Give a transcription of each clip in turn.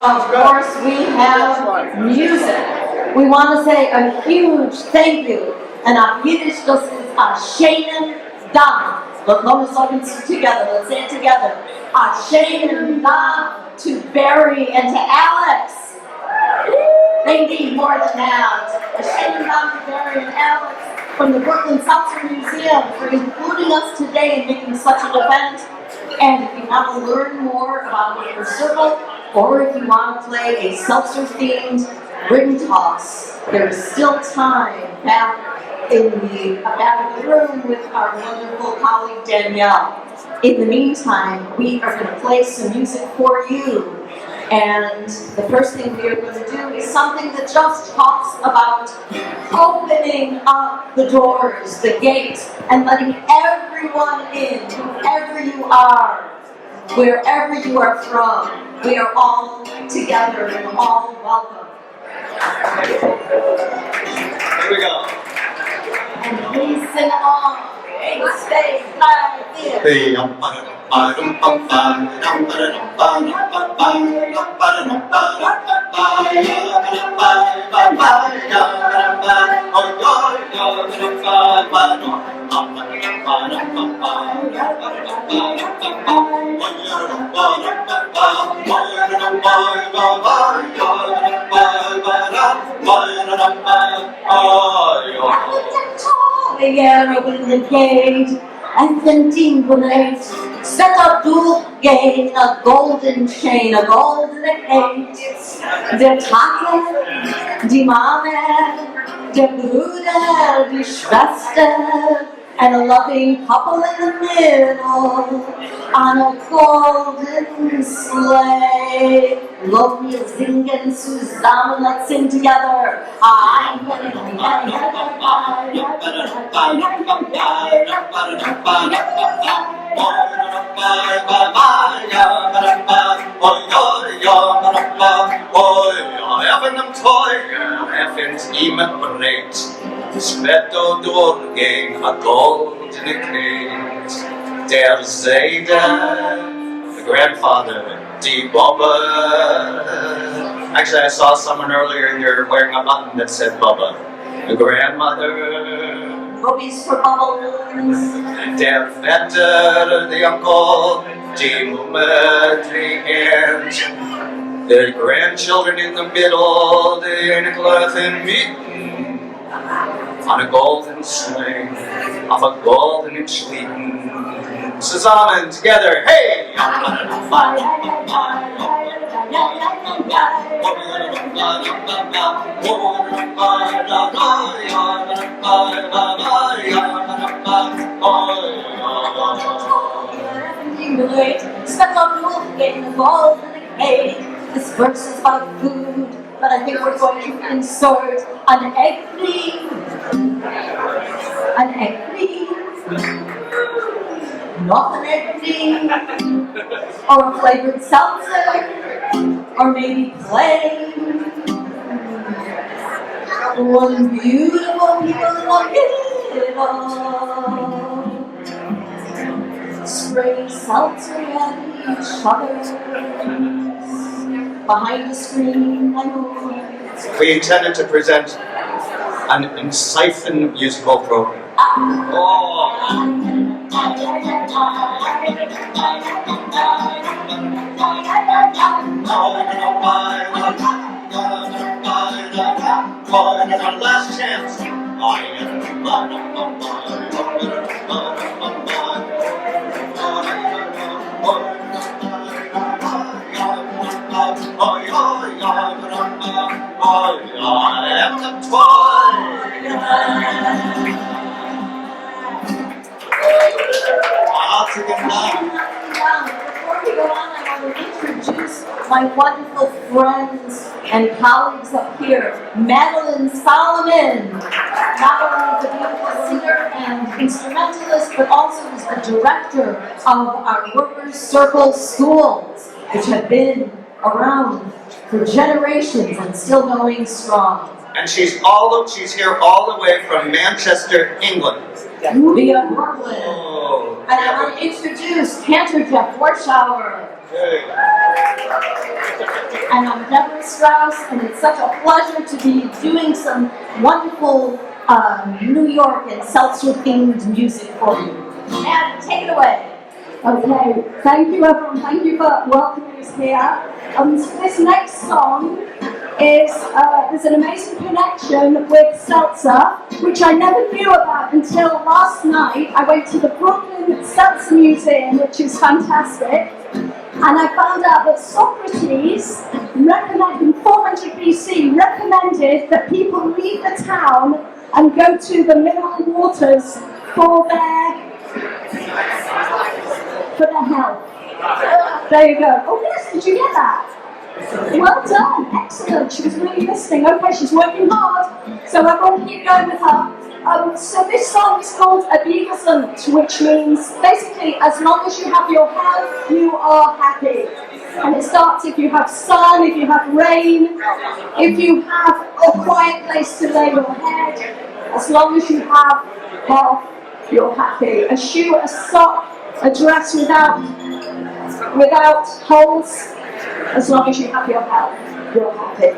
Of course, we have music. We want to say a huge thank you. And our Yiddish das ist a schönen Dank. But let's together. Let's say it together. A schönen Dank to Barry and to Alex. They need more than that. A schönen Dank to Barry and Alex from the Brooklyn Seltzer Museum for including us today and making such an event. And if you want to learn more about Warschauer Circle, or if you want to play a seltzer-themed ring toss, there's still time back in the back of the room with our wonderful colleague Danielle. In the meantime, we are going to play some music for you. And the first thing we are going to do is something that just talks about opening up the doors, the gate, and letting everyone in, whoever you are, wherever you are from. We are all together and all welcome. Here we go. And please sing along. Stay right here. Open the gate and then tinglate. Set up durchgehen, a golden chain, a golden gate. Der Tante, die Mama, der Bruder, die Schwester, and a loving couple in the middle on a golden sleigh. Love wir singen zusammen, let's sing together. Spetto durchgehen, a goldene Kate. Der Seide, the grandfather, die Bubba. Actually, I saw someone earlier here wearing a button that said Bubba. The grandmother. Boobies for bubbles. Der Vetter, the uncle, die Mumme, the aunt. The grandchildren in the middle, the Enkelchen mitten. On a golden sleigh, of a golden Schlitten. Zusammen, together, hey! Step up to getting involved in the gate. This verse is about food, but I think we're going to insert an egg cream. An egg cream. Not an egg cream. Or a flavored seltzer. Or maybe plain. One beautiful people in the middle. Spraying seltzer at each other. Behind the screen, I know. We intended to present an ensiphon musical program. Our last chance. Before we go on, I want to introduce my wonderful friends and colleagues up here. Madeline Solomon. Madeline is a beautiful singer and instrumentalist, but also is the director of our Warschauer Circle schools, which have been around for generations and still going strong. And she's here all the way from Manchester, England. Via Brooklyn. Oh. And I want to introduce Cantor Jeff Warschauer. Hey. And I'm Deborah Strauss, and it's such a pleasure to be doing some wonderful New York and Seltzer-themed music for you. And take it away. Okay, thank you everyone, thank you for welcoming us here. So this next song is there's an amazing connection with Seltzer, which I never knew about until last night. I went to the Brooklyn Seltzer Museum, which is fantastic, and I found out that Socrates recommended, in 400 BC, recommended that people leave the town and go to the mineral waters for their health. There you go. Oh yes, did you get that? Well done, excellent. She was really listening. Okay, she's working hard. So everyone keep going with her. So this song is called Abigazant, which means basically as long as you have your health, you are happy. And it starts if you have sun, if you have rain, if you have a quiet place to lay your head. As long as you have health, you're happy. A shoe, a sock, a dress without holes. As long as you have your health, you're happy.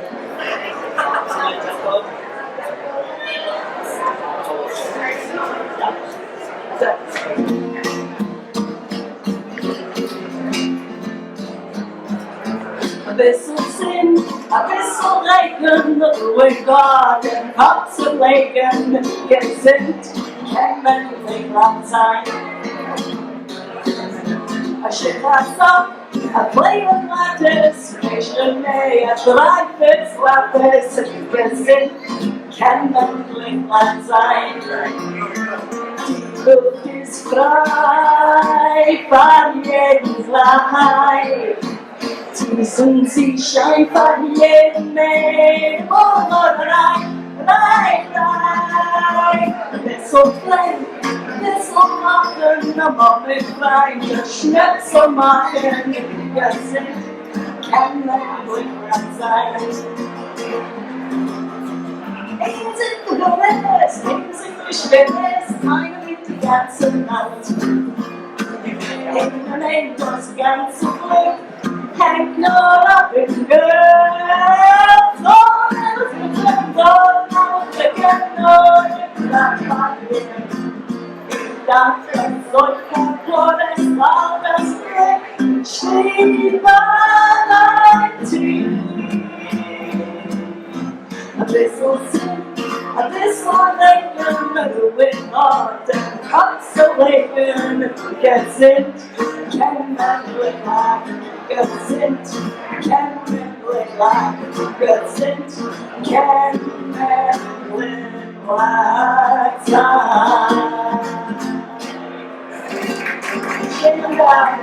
Ein bisschen Sinn, ein bisschen Regen, ruhig Garten, Katze legen, gesinnt, kein menschlich lang sein. A shit's up, a play of lattice, nation may, a dreifels lattice, gesinnt, kein menschlich lang sein. Die Luft ist frei, von jedem Leib. Diesen sie scheint von jedem Mensch, rein. This'll play, this'll machen, aber mit rein, Schnitzel machen, wir sind, kann man ruhig sein. Eins sind die Gorillas, eins sind die Schwimmes, eine mit die ganze Nacht. In einem das ganze Glück, hängt nur up in girls, all else becomes all now, again, no, not my dear. Ich dachte, solcher Flores war das Glück, steht allein tief. A little sin, a little Laken, a wind hard and consolation, gets it, can man look like, gets it, can man look like, gets it, can man look like time. Shake them down.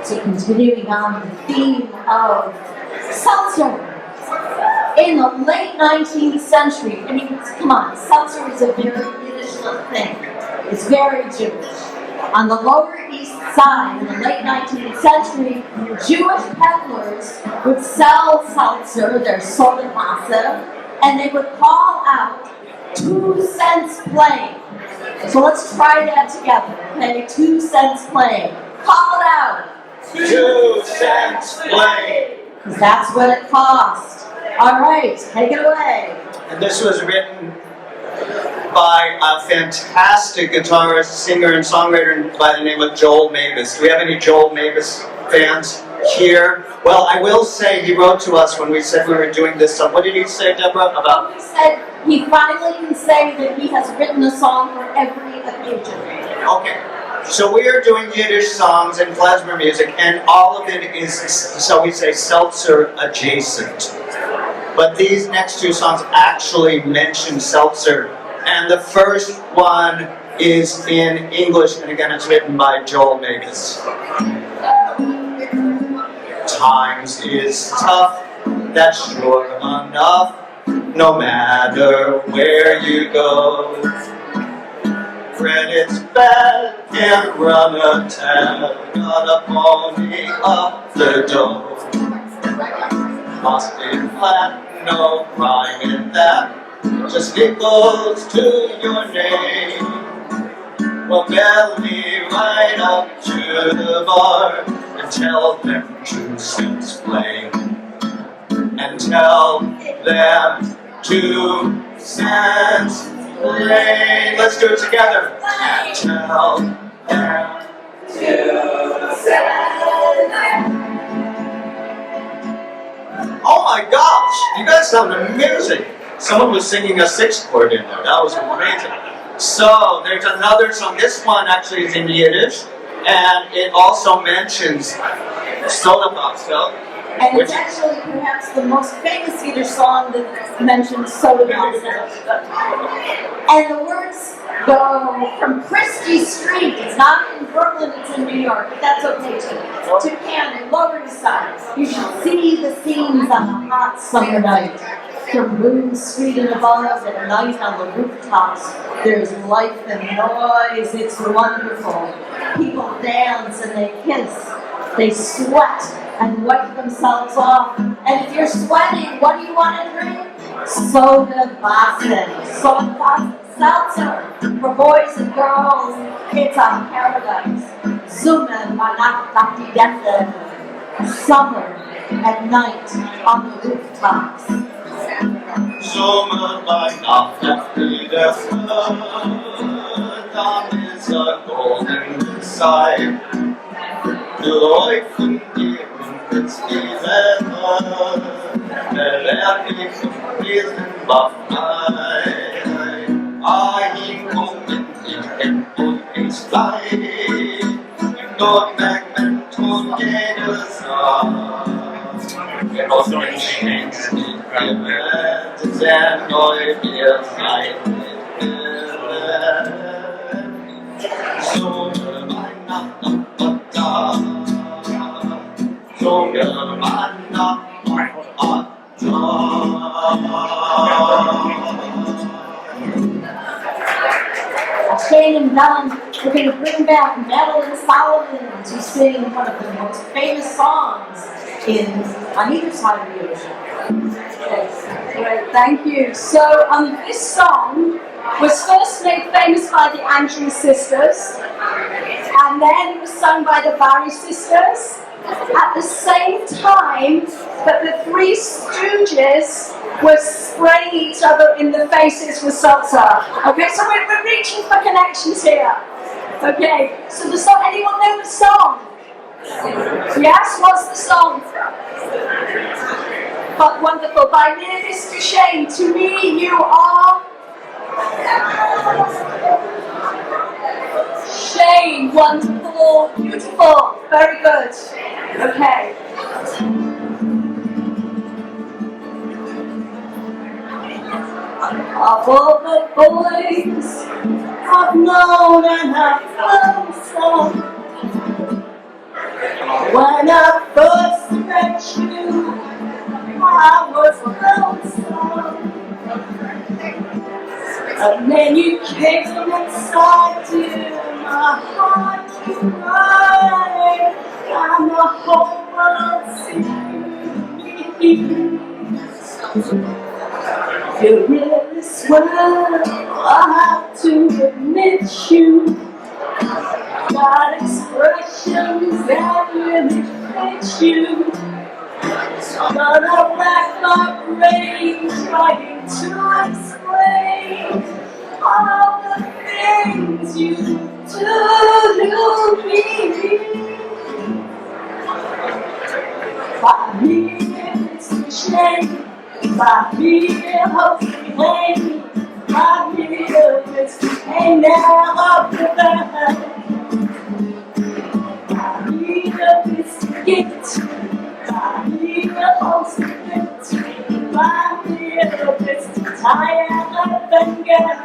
So continuing on the theme of seltzer. In the late 19th century, I mean, come on, seltzer is a very Yiddish little thing. It's very Jewish. On the Lower East Side, in the late 19th century, Jewish peddlers would sell seltzer, their soda masa, and they would call out 2 cents plain. So let's try that together, okay? 2 cents plain. Call it out. 2 cents plain. Because that's what it cost. All right, take it away. And this was written by a fantastic guitarist, singer, and songwriter by the name of Joel Mavis. Do we have any Joel Mavis fans here? Well, I will say he wrote to us when we said we were doing this song. What did he say, Deborah? About? He said he finally can say that he has written a song for every occasion. Okay. So we are doing Yiddish songs and klezmer music, and all of it is, so we say, seltzer adjacent. But these next 2 songs actually mention seltzer. And the first one is in English, and again it's written by Joel Mavis. Times is tough, that's sure enough, no matter where you go. Credit's bad, and run a tab, got a pony up the dough. Lost it flat, no crime in that, just nickels to your name. Well, bell me right up to the bar and tell them 2 cents plain. And tell them 2 cents plain. Let's do it together. And tell them 2 cents. Oh my gosh, you guys sound amazing. Someone was singing a 6th chord in there. That was amazing. So there's another song. This one actually is in Yiddish, and it also mentions soda pasta. And it's actually perhaps the most famous Yiddish song that mentions soda pasta. And the words go from Christie Street, it's not in Brooklyn, it's in New York, but that's okay too, to Cantor, Lower East Side. You should see the scenes on a hot summer night. From Boone Street and above, at night on the rooftops, there's life and noise, it's wonderful. People dance and they kiss, they sweat and wipe themselves off. And if you're sweating, what do you want to drink? Soda seltzer for boys and girls. It's a paradise. Zoomen summer at night on the rooftops. Sommer bei Nacht wieder dann ist golden Zeit. Leuchten die ins die Welt, lehrt mich diesen Waffnei. Kommen ich und ich bleib, dort merkt man tun jedes Jahr. Aus den Schenken wird sehr neu wir sein. So Shane and Don, we're going to bring back Madeline to sing one of the most famous songs on either side of the ocean. Yes, great, thank you. So this song was first made famous by the Andrews sisters, and then it was sung by the Barry sisters at the same time that the Three Stooges were spraying each other in the faces with seltzer. Okay, so we're reaching for connections here. Okay, so the song, anyone know the song? Yes, what's the song? But wonderful. By dear Mr. Shane, to me you are Shane, wonderful, beautiful, very good. Okay. Of all the boys I've known and I've known some, when I first met you, I was lonesome. And then you came inside to my heart to cry, and the whole world seemed. You're really swell, I have to admit you got expressions that really fit you. But I'm back my brain trying to explain all the things you do to me. By me, it's a shame. By me, hopes we hang. By me, it's hang now up the back. By me, it's gift. By me, hopes we get. By me, it's tired and get.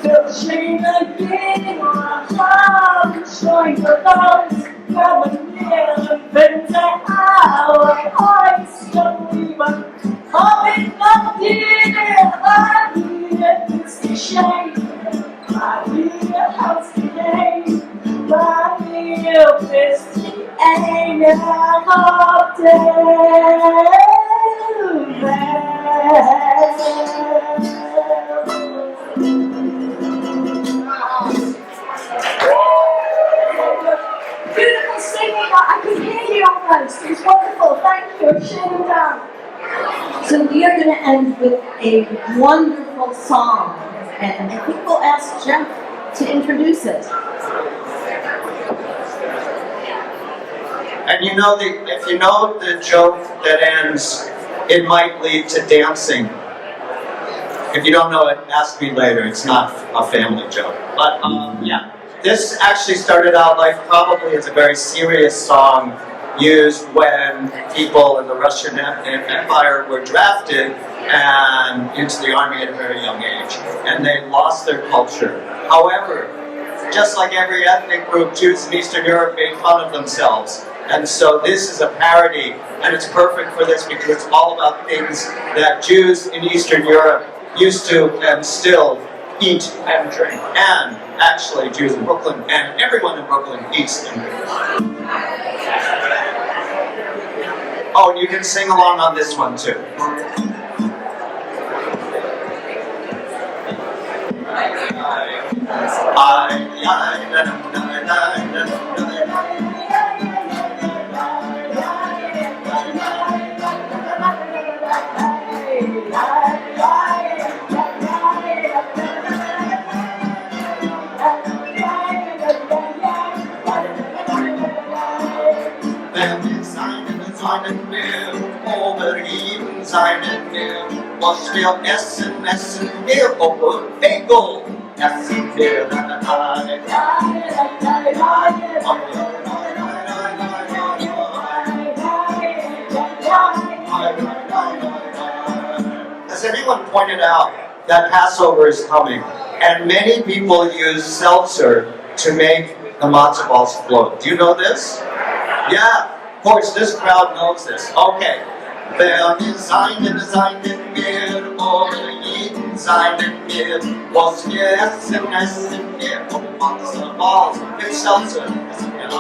Feel shame again, my heart is showing the thoughts. Come near and bend the hour. I'm slowly but coming up dear. I need it's the shame. I need a house today. du bist die Engel auf der Welt. Beautiful singing, I could hear you almost. It was wonderful, thank you, shame down. So we are going to end with a wonderful song, and I think we'll ask Jeff to introduce it. And you know, if you know the joke that ends, it might lead to dancing. If you don't know it, ask me later. It's not a family joke. But yeah, this actually started out life probably as a very serious song used when people in the Russian Empire were drafted and into the army at a very young age, and they lost their culture. However, just like every ethnic group, Jews in Eastern Europe made fun of themselves. And so this is a parody, and it's perfect for this because it's all about things that Jews in Eastern Europe used to and still eat and drink. And actually, Jews in Brooklyn and everyone in Brooklyn eats and drinks. Oh, and you can sing along on this one too. Was wir essen, essen wir, oh, Bagel, essen wir, Has anyone pointed out that Passover is coming, and many people use seltzer to make the matzo balls float? Do you know this? Yeah, of course, this crowd knows this. Okay. Wer ist seinen mir, oder jeden seinen mir, was wir essen, essen wir, und Matzo Balls mit Seltzer, essen wir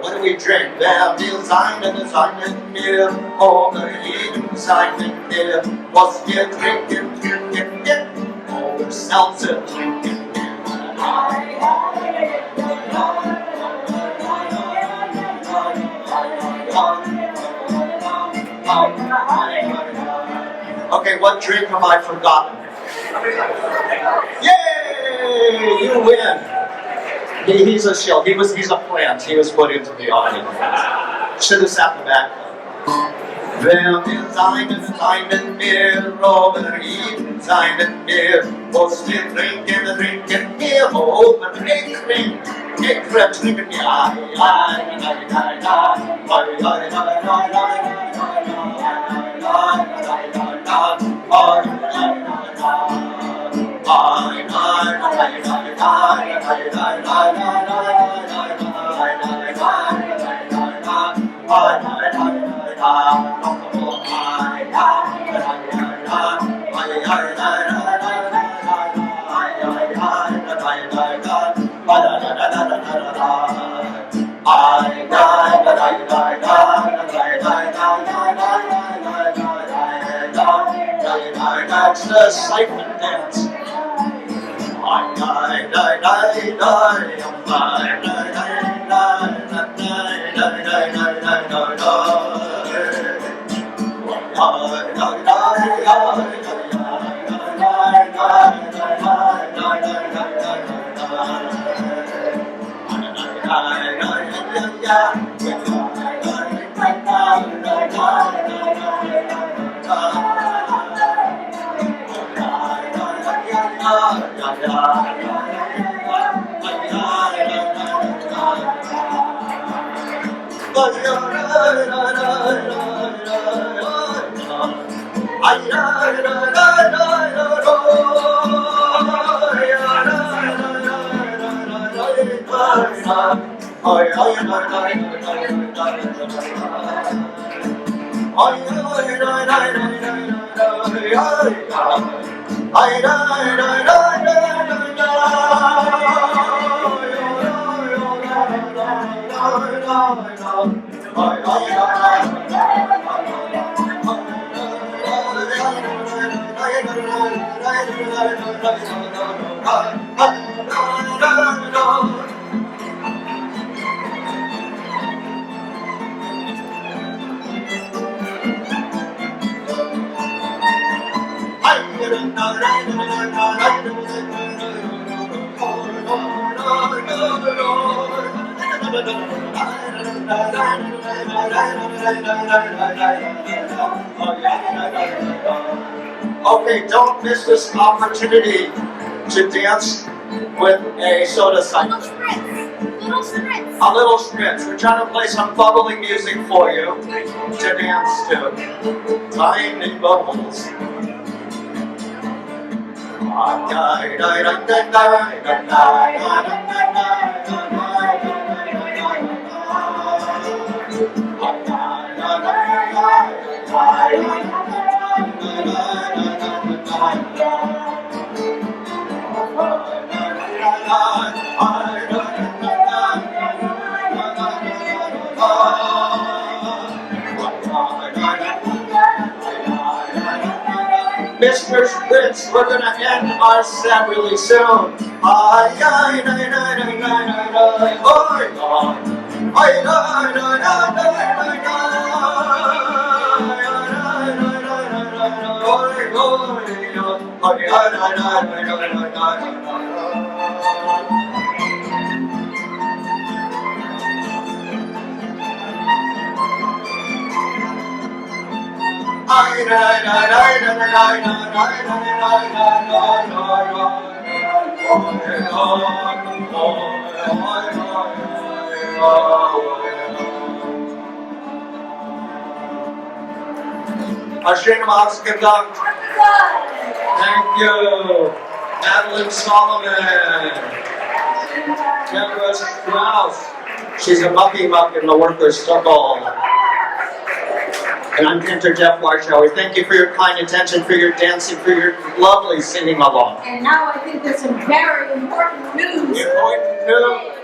What do we drink? Wer will seinen mir, oder jeden seinen mir, was wir trinken, trinken wir, over Seltzer trinken wir. Okay, what drink have I forgotten? Yay! You win! He's a shield. He's a plant. He was put into the audience. Should have sat in the back. Wer will seinen mir, oder jeden seinen mir, was wir trinken, trinken wir, oben trinken That's the siphon dance. Okay, don't miss this opportunity to dance with a soda sign. Little spritz. Little spritz. A little spritz. We're trying to play some bubbling music for you to dance to. Tiny bubbles. Mr. Spritz, we're gonna end our set really soon. Hashem Gedankt. Thank you. Madeline Solomon. Deborah Strauss. She's a mucky muck in the workers' circle. And I'm Cantor Jeff Warschauer. Thank you for your kind attention, for your dancing, for your lovely singing along. And now I think there's some very important news. Important news.